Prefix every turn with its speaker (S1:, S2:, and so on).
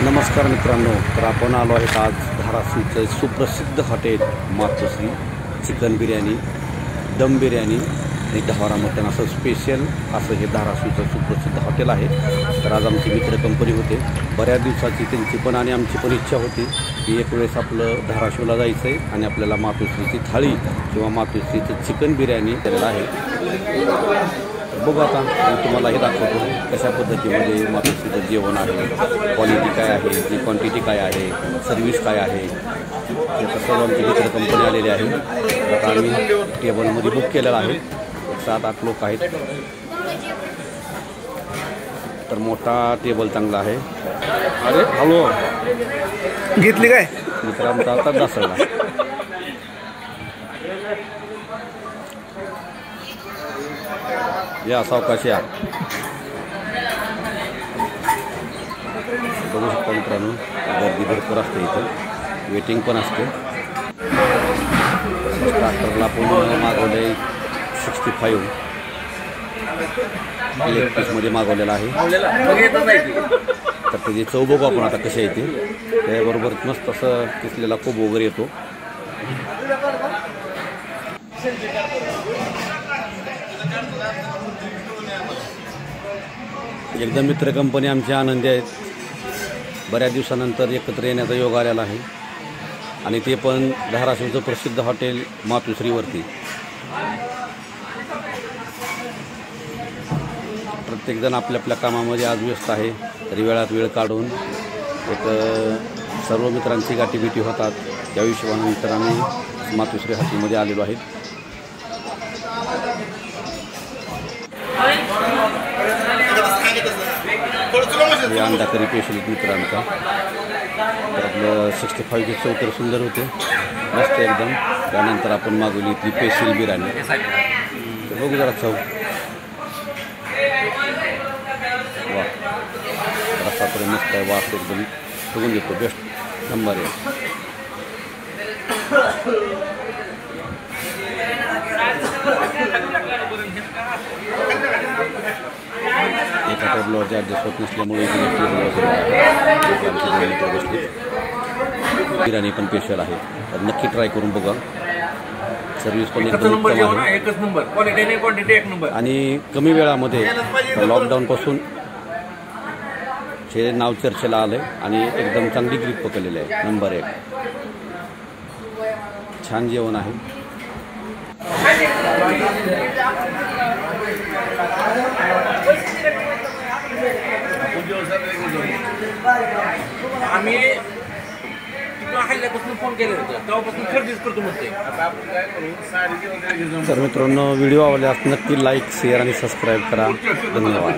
S1: नमस्कार मित्रांनो, तर आपण आलो आहेत आज धाराशिवचं सुप्रसिद्ध हॉटेल मातोश्री चिकन बिर्याणी, दम बिर्याणी आणि गवारा मटण असं स्पेशल असं हे धाराशिवचं सुप्रसिद्ध हॉटेल आहे। तर आज आमची मित्र कंपनी होते, बऱ्याच दिवसाची त्यांची पण आणि आमची पण इच्छा होती की एक वेळेस आपलं धाराशिवला जायचं आहे आणि आपल्याला मातोश्रीची थाळी किंवा मातोश्रीचं चिकन बिर्याणी केलेलं आहे। बघू आता तुम्हाला हे दाखवतो कशा पद्धतीमध्ये मातोश्रीचं जेवण आहे, क्वालिटी काय आहे, जी क्वांटिटी काय आहे, सर्व्हिस काय आहे, याचा सर्व आमची मित्र कंपनी आलेली आहे। आता आम्ही टेबलमध्ये बुक केलेलं आहे, 7-8 लोक आहेत। तर मोठा टेबल चांगला आहे। अरे हॅलो,
S2: घेतली काय
S1: मित्र आमचा आता दासळला। या सावकाश या, बघू शकता मित्रांनो, गर्दी भरपूर असते, इथं वेटिंग पण असते। स्टार्टरला आपण मागवले 65 लेग पीसमध्ये मागवलेला आहे। तर त्याची चव बघू आपण आता कशी येते, त्याबरोबर मस्त असं किसलेला कोब वगैरे येतो। एकदम मित्र कंपनी आमची आनंदी आहेत, बऱ्याच दिवसानंतर एकत्र येण्याचा योग आलेला आहे आणि ते पण धाराशिवचं प्रसिद्ध हॉटेल मातोश्रीवरती। प्रत्येकजण आपल्या आपल्या कामामध्ये आज व्यस्त आहे, तरी वेळात वेळ काढून एक सर्व मित्रांची गाठीभेटी होतात, त्या हिशोबानंतर आम्ही मातोश्री हॉटेलमध्ये आलेलो आहेत। हे अंडा करी स्पेशल मित्रांचा, तर आपलं 65ची चव तर सुंदर होते, मस्त एकदम। त्यानंतर आपण मागवली इथली स्पेशल बिर्याणी, तर बघू जरा चव, वा रस्सा तर मस्त आहे, वास एकदम बघून घेतो, बेस्ट नंबर आहे। एका टेबलवरती ॲडजस्ट होत नसल्यामुळे बिर्याणी पण स्पेशल आहे, तर नक्की ट्राय करून बघा। सर्व्हिस पण एकदम उत्तम आहे आणि कमी वेळामध्ये लॉकडाऊनपासून हे नाव चर्चेला आलं आहे आणि एकदम चांगली ग्रीप पकडलेली आहे, नंबर 1। छान जेवण आहे।
S2: आम्ही हल्ल्यापासून फोन केले होते, तेव्हापासून खरेदीच करतो म्हणते।
S1: तर मित्रांनो, व्हिडिओ आवडल्यास नक्की लाईक, शेअर आणि सबस्क्राईब करा। धन्यवाद।